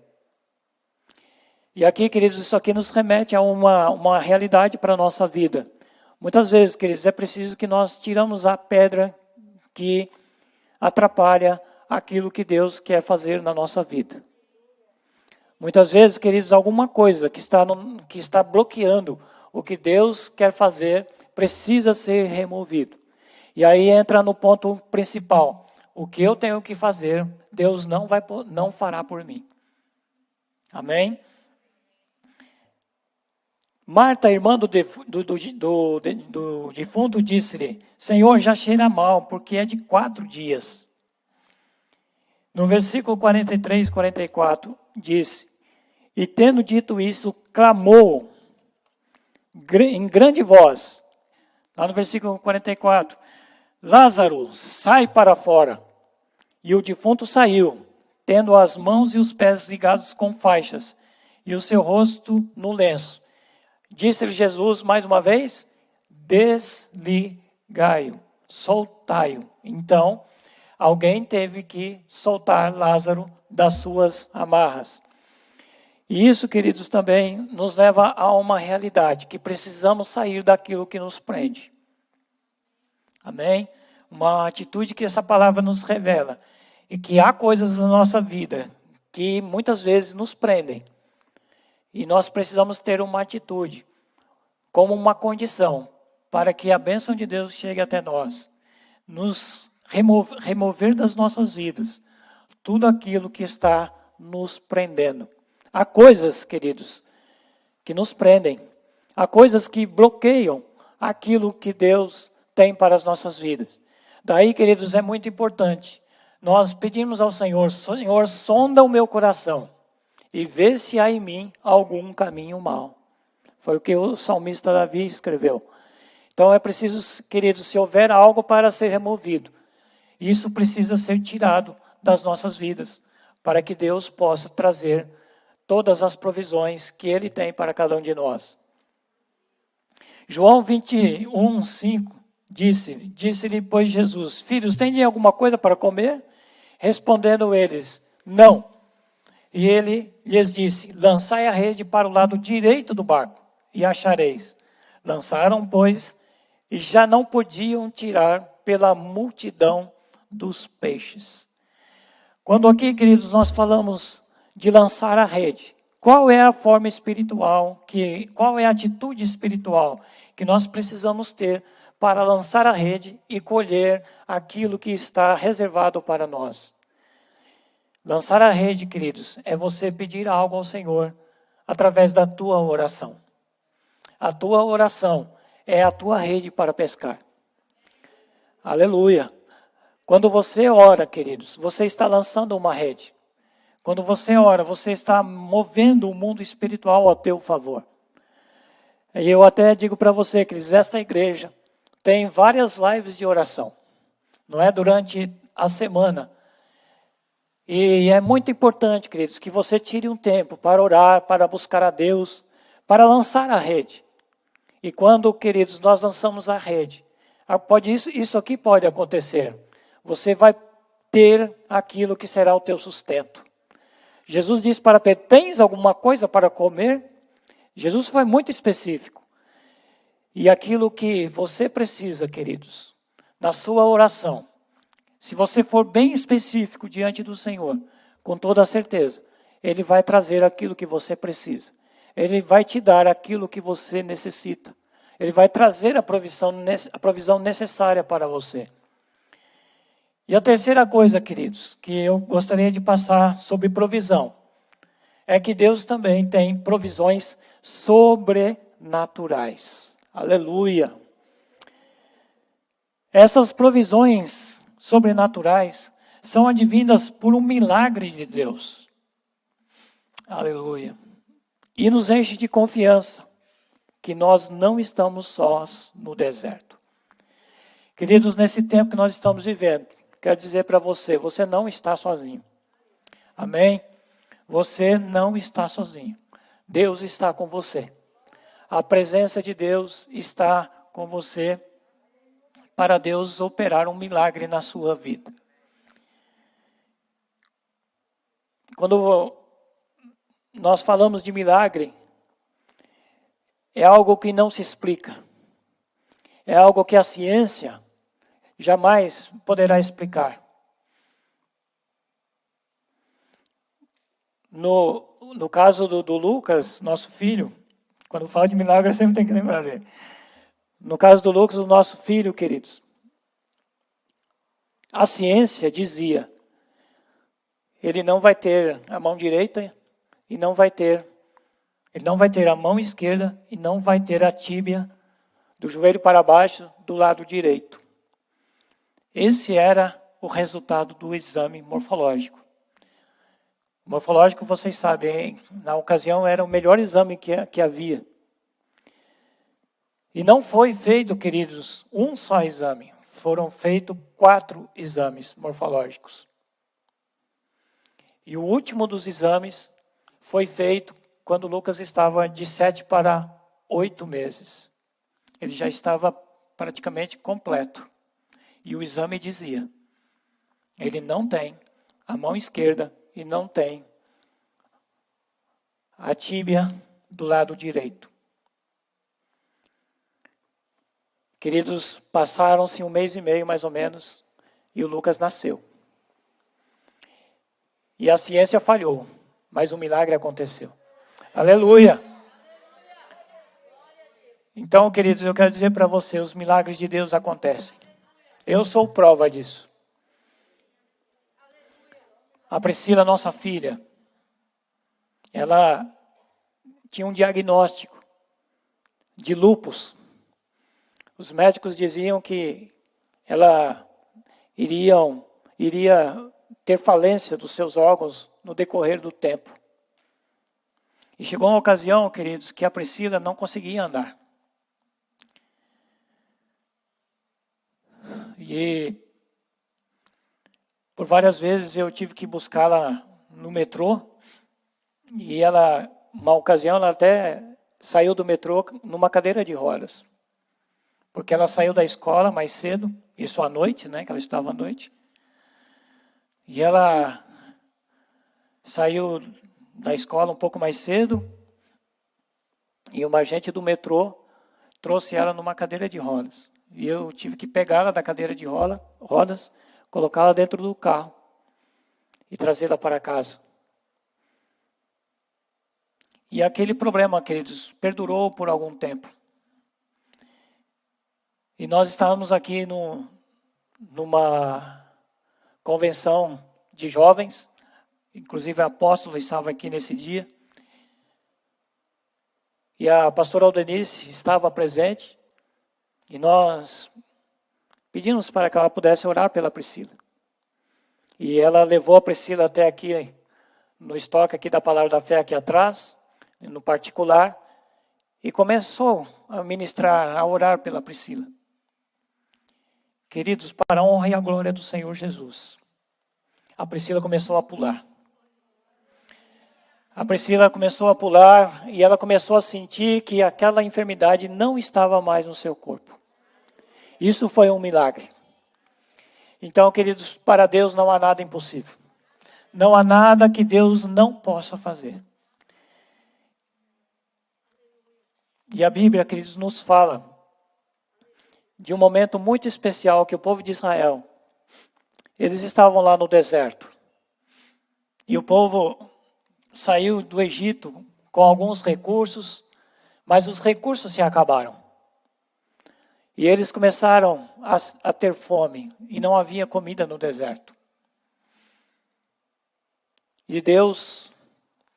[SPEAKER 1] E aqui, queridos, isso aqui nos remete a uma realidade para a nossa vida. Muitas vezes, queridos, é preciso que nós tiramos a pedra que atrapalha aquilo que Deus quer fazer na nossa vida. Muitas vezes, queridos, alguma coisa que está bloqueando o que Deus quer fazer precisa ser removido. E aí entra no ponto principal. O que eu tenho que fazer, Deus não fará por mim. Amém? Marta, irmã do defunto, disse-lhe, Senhor, já cheira mal, porque é de 4 dias. No versículo 43, 44, disse, e tendo dito isso, clamou em grande voz. Lá no versículo 44, Lázaro, sai para fora. E o defunto saiu, tendo as mãos e os pés ligados com faixas, e o seu rosto no lenço. Disse-lhe Jesus mais uma vez, desligai-o, soltai-o. Então, alguém teve que soltar Lázaro das suas amarras. E isso, queridos, também nos leva a uma realidade, que precisamos sair daquilo que nos prende. Amém? Uma atitude que essa palavra nos revela. E que há coisas na nossa vida que muitas vezes nos prendem. E nós precisamos ter uma atitude, como uma condição, para que a bênção de Deus chegue até nós. Nos remover das nossas vidas tudo aquilo que está nos prendendo. Há coisas, queridos, que nos prendem. Há coisas que bloqueiam aquilo que Deus tem para as nossas vidas. Daí, queridos, é muito importante nós pedimos ao Senhor, Senhor, sonda o meu coração e vê se há em mim algum caminho mau. Foi o que o salmista Davi escreveu. Então é preciso, queridos, se houver algo para ser removido, isso precisa ser tirado das nossas vidas, para que Deus possa trazer todas as provisões que Ele tem para cada um de nós. João 21, 5 Disse-lhe, pois, Jesus: Filhos, têm alguma coisa para comer? Respondendo eles: Não. E ele lhes disse: Lançai a rede para o lado direito do barco, e achareis. Lançaram, pois, e já não podiam tirar pela multidão dos peixes. Quando aqui, queridos, nós falamos de lançar a rede, qual é a forma espiritual, qual é a atitude espiritual que nós precisamos ter para lançar a rede e colher aquilo que está reservado para nós? Lançar a rede, queridos, é você pedir algo ao Senhor através da tua oração. A tua oração é a tua rede para pescar. Aleluia. Quando você ora, queridos, você está lançando uma rede. Quando você ora, você está movendo o mundo espiritual a teu favor. E eu até digo para você, queridos, esta igreja tem várias lives de oração. Não é durante a semana. E é muito importante, queridos, que você tire um tempo para orar, para buscar a Deus, para lançar a rede. E quando, queridos, nós lançamos a rede, isso aqui pode acontecer. Você vai ter aquilo que será o teu sustento. Jesus disse para Pedro: tens alguma coisa para comer? Jesus foi muito específico. E aquilo que você precisa, queridos, na sua oração, se você for bem específico diante do Senhor, com toda a certeza, Ele vai trazer aquilo que você precisa. Ele vai te dar aquilo que você necessita. Ele vai trazer a provisão necessária para você. E a terceira coisa, queridos, que eu gostaria de passar sobre provisão, é que Deus também tem provisões sobrenaturais. Aleluia! Essas provisões sobrenaturais são advindas por um milagre de Deus. Aleluia! E nos enche de confiança que nós não estamos sós no deserto. Queridos, nesse tempo que nós estamos vivendo, quero dizer para você, você não está sozinho. Amém? Você não está sozinho. Deus está com você. A presença de Deus está com você para Deus operar um milagre na sua vida. Quando nós falamos de milagre, é algo que não se explica. É algo que a ciência jamais poderá explicar. No caso do Lucas, nosso filho, quando falo de milagre, eu sempre tenho que lembrar dele. No caso do Lucas, o nosso filho, queridos, a ciência dizia, ele não vai ter a mão direita ele não vai ter a mão esquerda e não vai ter a tíbia do joelho para baixo do lado direito. Esse era o resultado do exame morfológico. O morfológico, vocês sabem, na ocasião era o melhor exame que havia. E não foi feito, queridos, um só exame. Foram feitos 4 exames morfológicos. E o último dos exames foi feito quando Lucas estava de 7 para 8 meses. Ele já estava praticamente completo. E o exame dizia, ele não tem a mão esquerda e não tem a tíbia do lado direito. Queridos, passaram-se 1 mês e meio mais ou menos e o Lucas nasceu. E a ciência falhou, mas um milagre aconteceu. Aleluia! Então, queridos, eu quero dizer para você, os milagres de Deus acontecem. Eu sou prova disso. A Priscila, nossa filha, ela tinha um diagnóstico de lúpus. Os médicos diziam que ela iria ter falência dos seus órgãos no decorrer do tempo. E chegou uma ocasião, queridos, que a Priscila não conseguia andar. E por várias vezes eu tive que buscá-la no metrô. E uma ocasião, ela até saiu do metrô numa cadeira de rodas. porque ela saiu da escola mais cedo, isso à noite, né, que ela estudava à noite. E ela saiu da escola um pouco mais cedo, e uma agente do metrô trouxe ela numa cadeira de rodas. E eu tive que pegá-la da cadeira de rodas, colocá-la dentro do carro e trazê-la para casa. E aquele problema, queridos, perdurou por algum tempo. E nós estávamos aqui numa convenção de jovens, inclusive a apóstola estava aqui nesse dia, e a pastora Aldenice estava presente, e nós pedimos para que ela pudesse orar pela Priscila. E ela levou a Priscila até aqui, no estoque aqui da Palavra da Fé, aqui atrás, no particular, e começou a ministrar, a orar pela Priscila. Queridos, para a honra e a glória do Senhor Jesus, a Priscila começou a pular. A Priscila começou a pular e ela começou a sentir que aquela enfermidade não estava mais no seu corpo. Isso foi um milagre. Então, queridos, para Deus não há nada impossível. Não há nada que Deus não possa fazer. E a Bíblia, queridos, nos fala de um momento muito especial que o povo de Israel, eles estavam lá no deserto. E o povo saiu do Egito com alguns recursos, mas os recursos se acabaram. E eles começaram a ter fome, e não havia comida no deserto. E Deus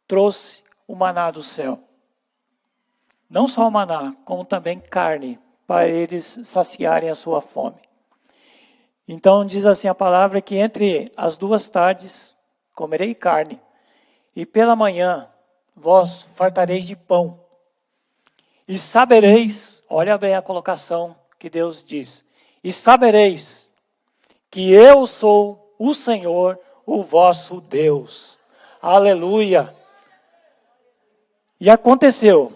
[SPEAKER 1] trouxe o maná do céu. Não só o maná, como também carne, para eles saciarem a sua fome. Então diz assim a palavra que entre as 2 tardes comerei carne, e pela manhã vós fartareis de pão. E sabereis, olha bem a colocação que Deus diz, e sabereis que eu sou o Senhor, o vosso Deus. Aleluia! E aconteceu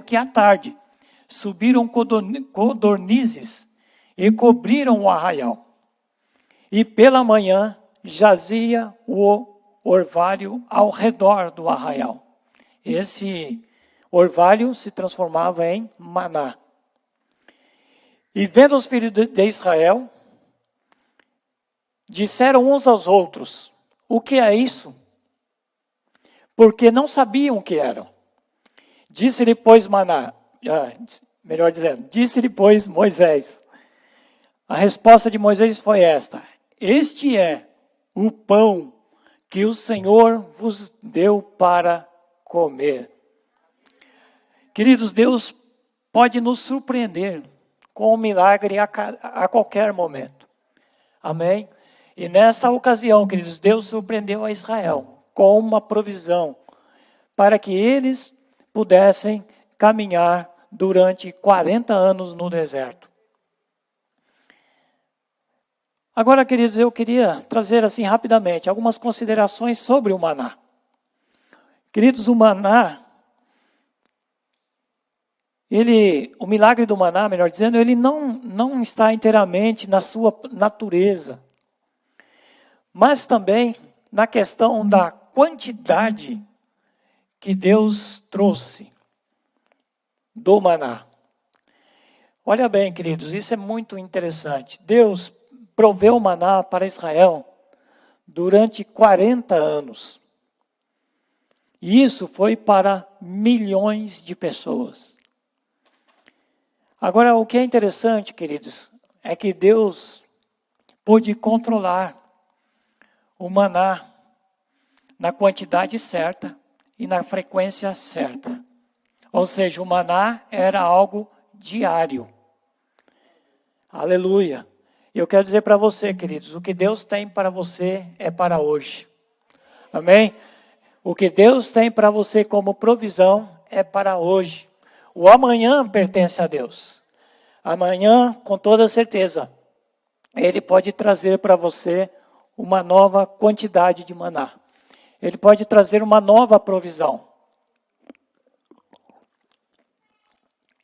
[SPEAKER 1] que à tarde subiram codornizes e cobriram o arraial. E pela manhã jazia o orvalho ao redor do arraial. Esse orvalho se transformava em maná. E vendo os filhos de Israel, disseram uns aos outros: o que é isso? Porque não sabiam o que era. Disse-lhe, pois, disse-lhe, pois, Moisés. A resposta de Moisés foi esta: este é o pão que o Senhor vos deu para comer. Queridos, Deus pode nos surpreender com um milagre a qualquer momento. Amém? E nessa ocasião, queridos, Deus surpreendeu a Israel com uma provisão para que eles pudessem caminhar durante 40 anos no deserto. Agora, queridos, eu queria trazer assim rapidamente algumas considerações sobre o maná. Queridos, o maná, o milagre do maná, melhor dizendo, ele não está inteiramente na sua natureza, mas também na questão da quantidade que Deus trouxe do maná. Olha bem, queridos, isso é muito interessante. Deus proveu o maná para Israel durante 40 anos. E isso foi para milhões de pessoas. Agora, o que é interessante, queridos, é que Deus pôde controlar o maná na quantidade certa e na frequência certa. Ou seja, o maná era algo diário. Aleluia. Eu quero dizer para você, queridos, o que Deus tem para você é para hoje. Amém? O que Deus tem para você como provisão é para hoje. O amanhã pertence a Deus. Amanhã, com toda certeza, Ele pode trazer para você uma nova quantidade de maná. Ele pode trazer uma nova provisão.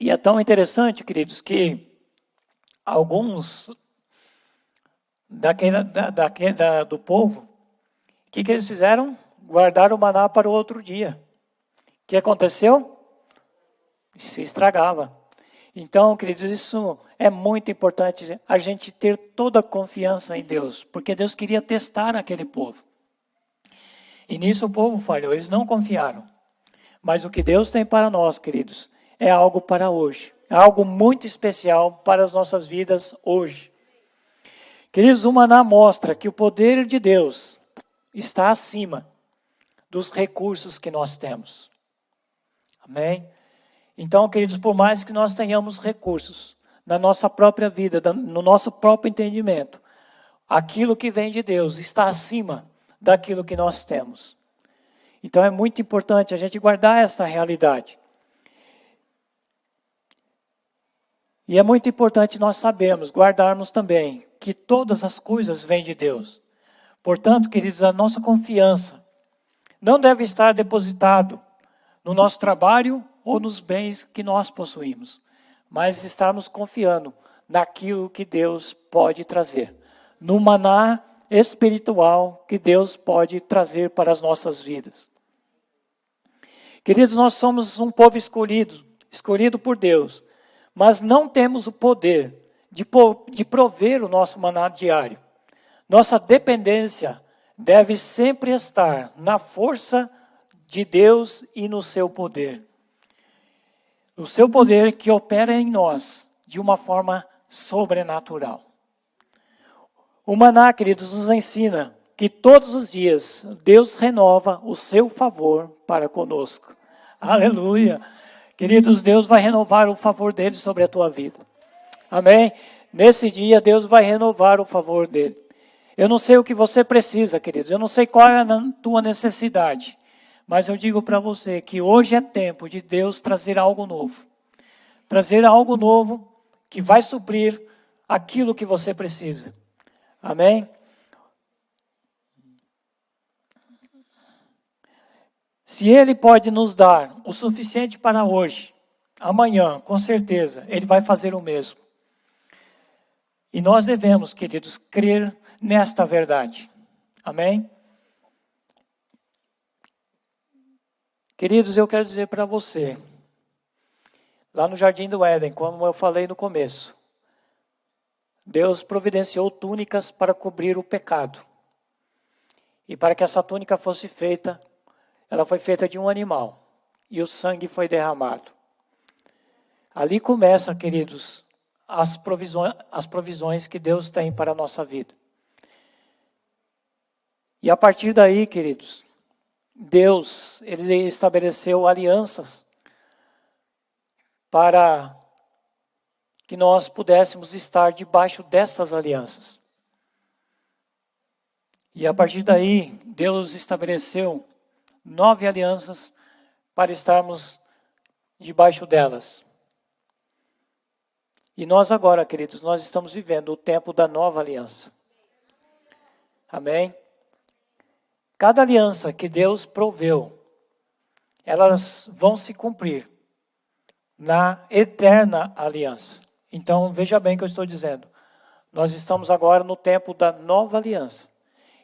[SPEAKER 1] E é tão interessante, queridos, que alguns do povo, o que eles fizeram? Guardaram o maná para o outro dia. O que aconteceu? Se estragava. Então, queridos, isso é muito importante, a gente ter toda a confiança em Deus, porque Deus queria testar aquele povo. E nisso o povo falhou, eles não confiaram. Mas o que Deus tem para nós, queridos, é algo para hoje. É algo muito especial para as nossas vidas hoje. Queridos, o maná mostra que o poder de Deus está acima dos recursos que nós temos. Amém? Então, queridos, por mais que nós tenhamos recursos na nossa própria vida, no nosso próprio entendimento, aquilo que vem de Deus está acima daquilo que nós temos. Então é muito importante a gente guardar essa realidade. E é muito importante nós sabermos, guardarmos também, que todas as coisas vêm de Deus. Portanto, queridos, a nossa confiança não deve estar depositado no nosso trabalho ou nos bens que nós possuímos, mas estarmos confiando naquilo que Deus pode trazer, no maná espiritual que Deus pode trazer para as nossas vidas. Queridos, nós somos um povo escolhido por Deus, mas não temos o poder de prover o nosso maná diário. Nossa dependência deve sempre estar na força de Deus e no seu poder. O seu poder que opera em nós de uma forma sobrenatural. O maná, queridos, nos ensina que todos os dias Deus renova o seu favor para conosco. Aleluia! Queridos, Deus vai renovar o favor dele sobre a tua vida. Amém? Nesse dia, Deus vai renovar o favor dele. Eu não sei o que você precisa, queridos. Eu não sei qual é a tua necessidade. Mas eu digo para você que hoje é tempo de Deus trazer algo novo. Trazer algo novo que vai suprir aquilo que você precisa. Amém? Se Ele pode nos dar o suficiente para hoje, amanhã, com certeza, Ele vai fazer o mesmo. E nós devemos, queridos, crer nesta verdade. Amém? Queridos, eu quero dizer para você, lá no Jardim do Éden, como eu falei no começo, Deus providenciou túnicas para cobrir o pecado. E para que essa túnica fosse feita, ela foi feita de um animal. E o sangue foi derramado. Ali começa, queridos, as provisões que Deus tem para a nossa vida. E a partir daí, queridos, Deus, Ele estabeleceu alianças para que nós pudéssemos estar debaixo dessas alianças. E a partir daí, Deus estabeleceu 9 alianças para estarmos debaixo delas. E nós agora, queridos, nós estamos vivendo o tempo da nova aliança. Amém? Cada aliança que Deus proveu, elas vão se cumprir na eterna aliança. Então, veja bem o que eu estou dizendo. Nós estamos agora no tempo da nova aliança.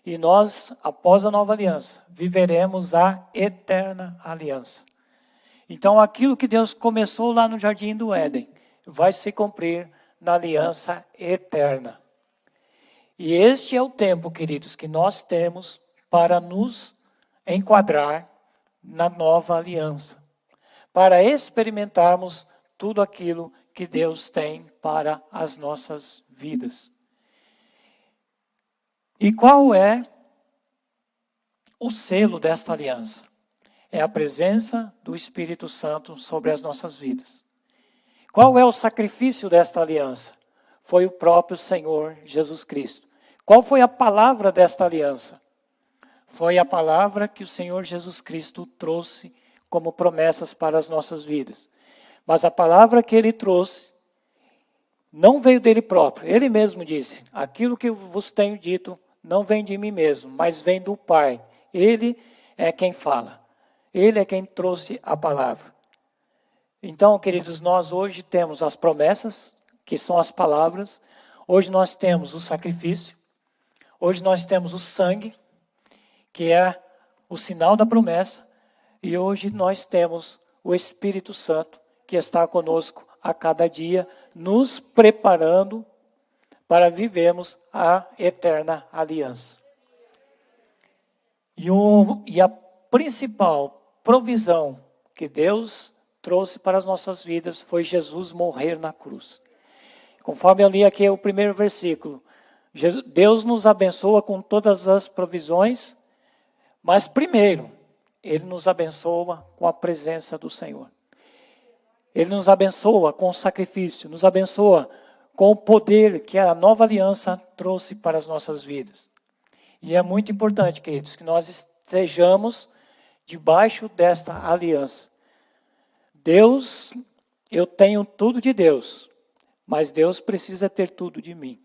[SPEAKER 1] E nós, após a nova aliança, viveremos a eterna aliança. Então, aquilo que Deus começou lá no Jardim do Éden, vai se cumprir na aliança eterna. E este é o tempo, queridos, que nós temos para nos enquadrar na nova aliança. Para experimentarmos tudo aquilo que Deus tem para as nossas vidas. E qual é o selo desta aliança? É a presença do Espírito Santo sobre as nossas vidas. Qual é o sacrifício desta aliança? Foi o próprio Senhor Jesus Cristo. Qual foi a palavra desta aliança? Foi a palavra que o Senhor Jesus Cristo trouxe como promessas para as nossas vidas. Mas a palavra que Ele trouxe não veio dele próprio. Ele mesmo disse, aquilo que eu vos tenho dito não vem de mim mesmo, mas vem do Pai. Ele é quem fala. Ele é quem trouxe a palavra. Então, queridos, nós hoje temos as promessas, que são as palavras. Hoje nós temos o sacrifício. Hoje nós temos o sangue, que é o sinal da promessa. E hoje nós temos o Espírito Santo, que está conosco a cada dia, nos preparando para vivermos a eterna aliança. E a principal provisão que Deus trouxe para as nossas vidas foi Jesus morrer na cruz. Conforme eu li aqui o primeiro versículo, Deus nos abençoa com todas as provisões, mas primeiro, Ele nos abençoa com a presença do Senhor. Ele nos abençoa com o sacrifício, nos abençoa com o poder que a nova aliança trouxe para as nossas vidas. E é muito importante, queridos, que nós estejamos debaixo desta aliança. Deus, eu tenho tudo de Deus, mas Deus precisa ter tudo de mim.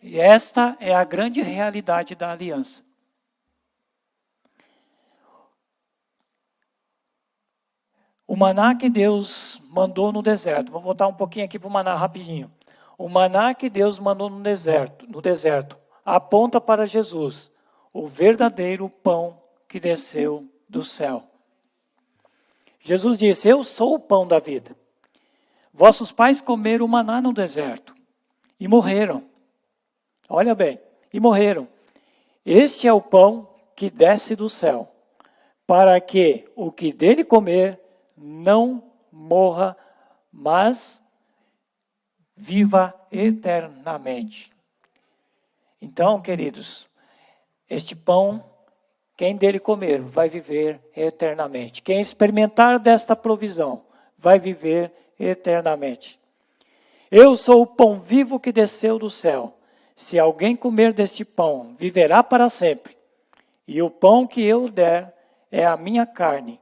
[SPEAKER 1] E esta é a grande realidade da aliança. O maná que Deus mandou no deserto, vou voltar um pouquinho aqui para o maná rapidinho. O maná que Deus mandou no deserto, aponta para Jesus, o verdadeiro pão que desceu do céu. Jesus disse, eu sou o pão da vida. Vossos pais comeram o maná no deserto e morreram. Olha bem, e morreram. Este é o pão que desce do céu, para que o que dele comer não morra, mas viva eternamente. Então, queridos, este pão, quem dele comer, vai viver eternamente. Quem experimentar desta provisão, vai viver eternamente. Eu sou o pão vivo que desceu do céu. Se alguém comer deste pão, viverá para sempre. E o pão que eu der é a minha carne,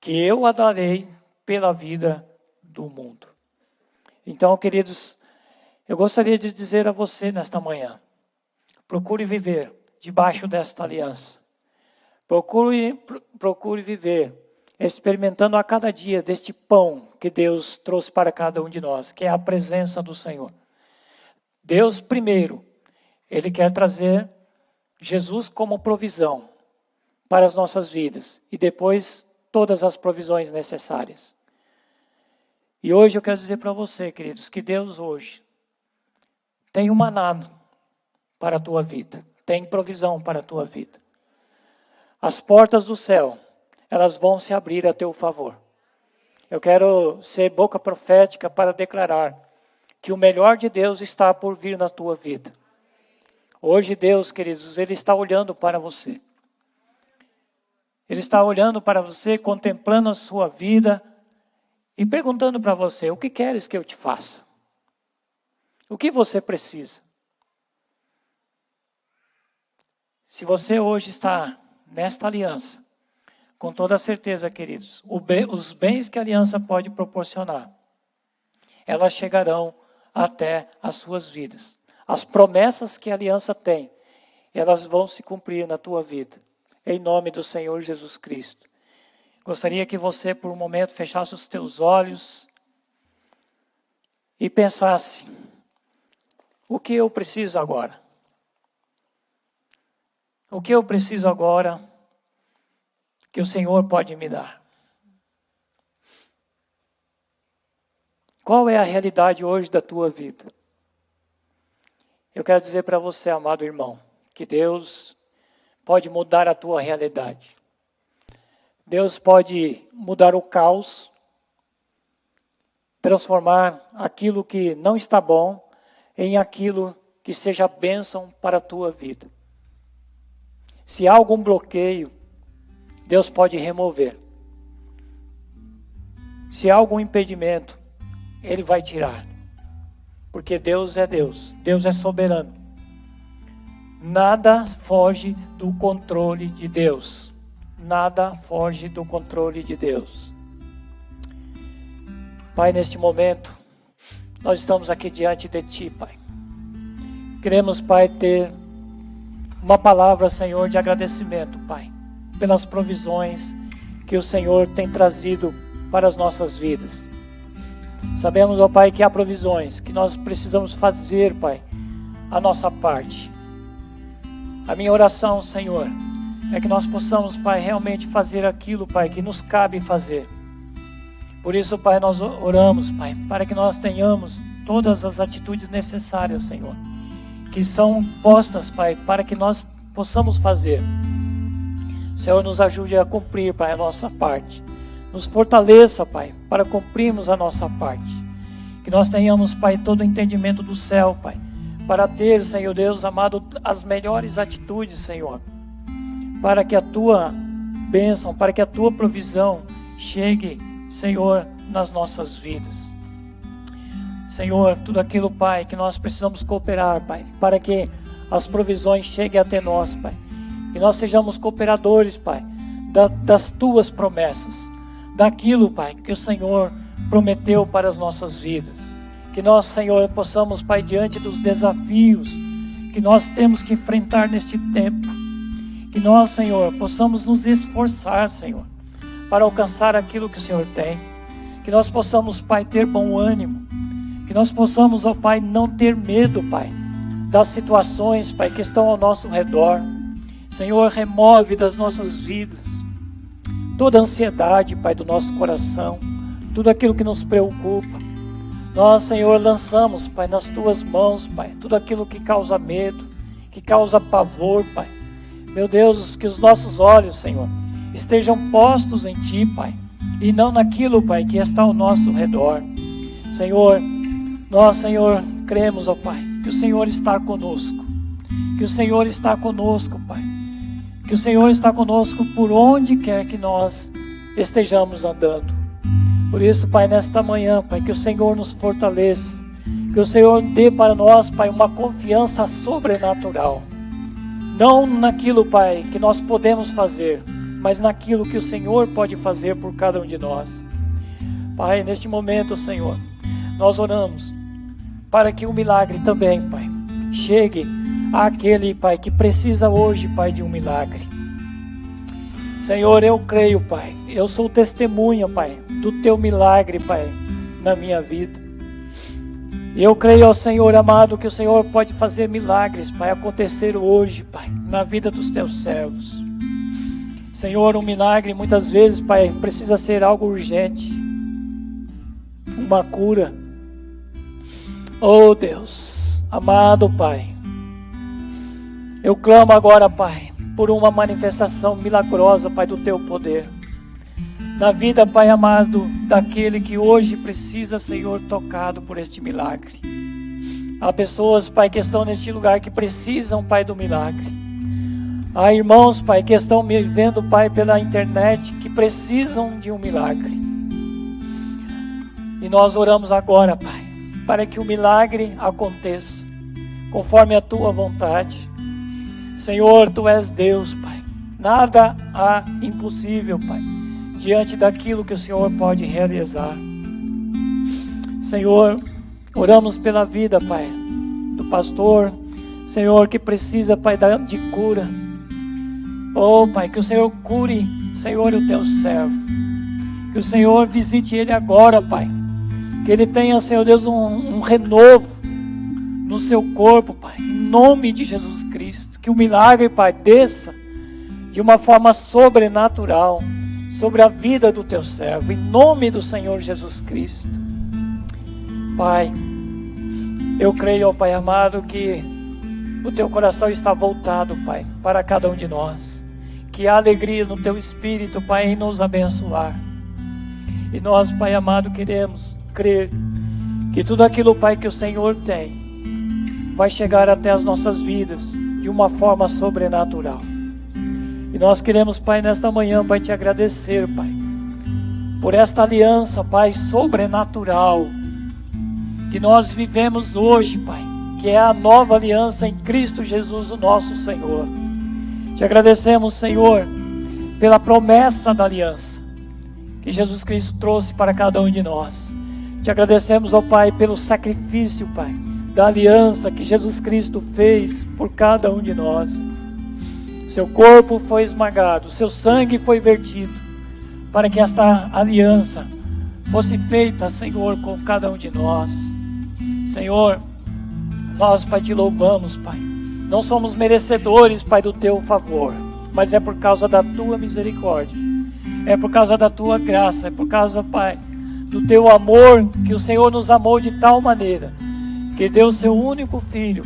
[SPEAKER 1] que eu a darei pela vida do mundo. Então, queridos, eu gostaria de dizer a você nesta manhã, procure viver debaixo desta aliança. Procure viver experimentando a cada dia deste pão que Deus trouxe para cada um de nós, que é a presença do Senhor. Deus, primeiro, Ele quer trazer Jesus como provisão para as nossas vidas e depois todas as provisões necessárias. E hoje eu quero dizer para você, queridos, que Deus hoje tem um maná para a tua vida, tem provisão para a tua vida. As portas do céu, elas vão se abrir a teu favor. Eu quero ser boca profética para declarar que o melhor de Deus está por vir na tua vida. Hoje Deus, queridos, Ele está olhando para você. Ele está olhando para você, contemplando a sua vida e perguntando para você, o que queres que eu te faça? O que você precisa? Se você hoje está nesta aliança, com toda certeza, queridos, os bens que a aliança pode proporcionar, elas chegarão até as suas vidas. As promessas que a aliança tem, elas vão se cumprir na tua vida. Em nome do Senhor Jesus Cristo. Gostaria que você, por um momento, fechasse os teus olhos e pensasse, o que eu preciso agora? O que eu preciso agora que o Senhor pode me dar? Qual é a realidade hoje da tua vida? Eu quero dizer para você, amado irmão, que Deus pode mudar a tua realidade. Deus pode mudar o caos, transformar aquilo que não está bom em aquilo que seja bênção para a tua vida. Se há algum bloqueio, Deus pode remover. Se há algum impedimento, Ele vai tirar. Porque Deus é Deus, Deus é soberano. Nada foge do controle de Deus. Nada foge do controle de Deus. Pai, neste momento, nós estamos aqui diante de Ti, Pai. Queremos, Pai, ter uma palavra, Senhor, de agradecimento, Pai, pelas provisões que o Senhor tem trazido para as nossas vidas. Sabemos, ó Pai, que há provisões, que nós precisamos fazer, Pai, a nossa parte. A minha oração, Senhor, é que nós possamos, Pai, realmente fazer aquilo, Pai, que nos cabe fazer. Por isso, Pai, nós oramos, Pai, para que nós tenhamos todas as atitudes necessárias, Senhor, que são postas, Pai, para que nós possamos fazer. O Senhor nos ajude a cumprir, Pai, a nossa parte. Nos fortaleça, Pai, para cumprirmos a nossa parte. Que nós tenhamos, Pai, todo o entendimento do céu, Pai, para ter, Senhor Deus amado, as melhores atitudes, Senhor, para que a Tua bênção, para que a Tua provisão chegue, Senhor, nas nossas vidas. Senhor, tudo aquilo, Pai, que nós precisamos cooperar, Pai, para que as provisões cheguem até nós, Pai. Que nós sejamos cooperadores, Pai, das Tuas promessas, daquilo, Pai, que o Senhor prometeu para as nossas vidas. Que nós, Senhor, possamos, Pai, diante dos desafios que nós temos que enfrentar neste tempo, que nós, Senhor, possamos nos esforçar, Senhor, para alcançar aquilo que o Senhor tem. Que nós possamos, Pai, ter bom ânimo. Que nós possamos, ó Pai, não ter medo, Pai, das situações, Pai, que estão ao nosso redor. Senhor, remove das nossas vidas toda a ansiedade, Pai, do nosso coração, tudo aquilo que nos preocupa. Nós, Senhor, lançamos, Pai, nas Tuas mãos, Pai, tudo aquilo que causa medo, que causa pavor, Pai. Meu Deus, que os nossos olhos, Senhor, estejam postos em Ti, Pai, e não naquilo, Pai, que está ao nosso redor. Senhor, nós, Senhor, cremos, ó Pai, que o Senhor está conosco, que o Senhor está conosco, Pai, que o Senhor está conosco por onde quer que nós estejamos andando. Por isso, Pai, nesta manhã, Pai, que o Senhor nos fortaleça, que o Senhor dê para nós, Pai, uma confiança sobrenatural, não naquilo, Pai, que nós podemos fazer, mas naquilo que o Senhor pode fazer por cada um de nós. Pai, neste momento, Senhor, nós oramos para que o milagre também, Pai, chegue àquele, Pai, que precisa hoje, Pai, de um milagre. Senhor, eu creio, Pai, eu sou testemunha, Pai, do Teu milagre, Pai, na minha vida. Eu creio, ó Senhor amado, que o Senhor pode fazer milagres, Pai, acontecer hoje, Pai, na vida dos Teus servos. Senhor, um milagre muitas vezes, Pai, precisa ser algo urgente, uma cura. Oh Deus, amado Pai, eu clamo agora, Pai, por uma manifestação milagrosa, Pai, do Teu poder, na vida, Pai amado, daquele que hoje precisa, Senhor, tocado por este milagre. Há pessoas, Pai, que estão neste lugar que precisam, Pai, do milagre. Há irmãos, Pai, que estão me vendo, Pai, pela internet, que precisam de um milagre. E nós oramos agora, Pai, para que o milagre aconteça, conforme a Tua vontade. Senhor, Tu és Deus, Pai. Nada há impossível, Pai, diante daquilo que o Senhor pode realizar. Senhor, oramos pela vida, Pai, do pastor, Senhor, que precisa, Pai, de cura. Oh, Pai, que o Senhor cure, Senhor, o Teu servo. Que o Senhor visite ele agora, Pai. Que ele tenha, Senhor Deus, um renovo no seu corpo, Pai, em nome de Jesus Cristo. Que o milagre, Pai, desça de uma forma sobrenatural sobre a vida do Teu servo, em nome do Senhor Jesus Cristo. Pai, eu creio, ó Pai amado, que o Teu coração está voltado, Pai, para cada um de nós. Que há alegria no Teu Espírito, Pai, em nos abençoar. E nós, Pai amado, queremos crer que tudo aquilo, Pai, que o Senhor tem, vai chegar até as nossas vidas de uma forma sobrenatural. E nós queremos, Pai, nesta manhã, Pai, Te agradecer, Pai, por esta aliança, Pai, sobrenatural, que nós vivemos hoje, Pai, que é a nova aliança em Cristo Jesus, o nosso Senhor. Te agradecemos, Senhor, pela promessa da aliança que Jesus Cristo trouxe para cada um de nós. Te agradecemos, ó Pai, pelo sacrifício, Pai, da aliança que Jesus Cristo fez por cada um de nós. Seu corpo foi esmagado, seu sangue foi vertido, para que esta aliança fosse feita, Senhor, com cada um de nós. Senhor, nós, Pai, te louvamos, Pai. Não somos merecedores, Pai, do teu favor, mas é por causa da tua misericórdia, é por causa da tua graça, é por causa, Pai, do teu amor, que o Senhor nos amou de tal maneira, que deu o seu único Filho,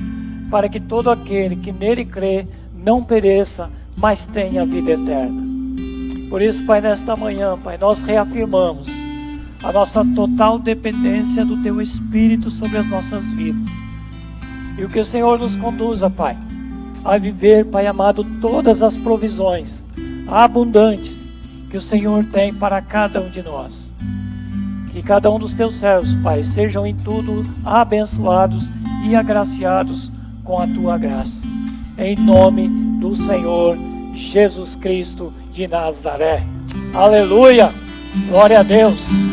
[SPEAKER 1] para que todo aquele que nele crê não pereça, mas tenha vida eterna. Por isso, Pai, nesta manhã, Pai, nós reafirmamos a nossa total dependência do teu Espírito sobre as nossas vidas. E o que o Senhor nos conduza, Pai, a viver, Pai amado, todas as provisões abundantes que o Senhor tem para cada um de nós. Que cada um dos teus servos, Pai, sejam em tudo abençoados e agraciados com a tua graça. Em nome do Senhor Jesus Cristo de Nazaré. Aleluia! Glória a Deus!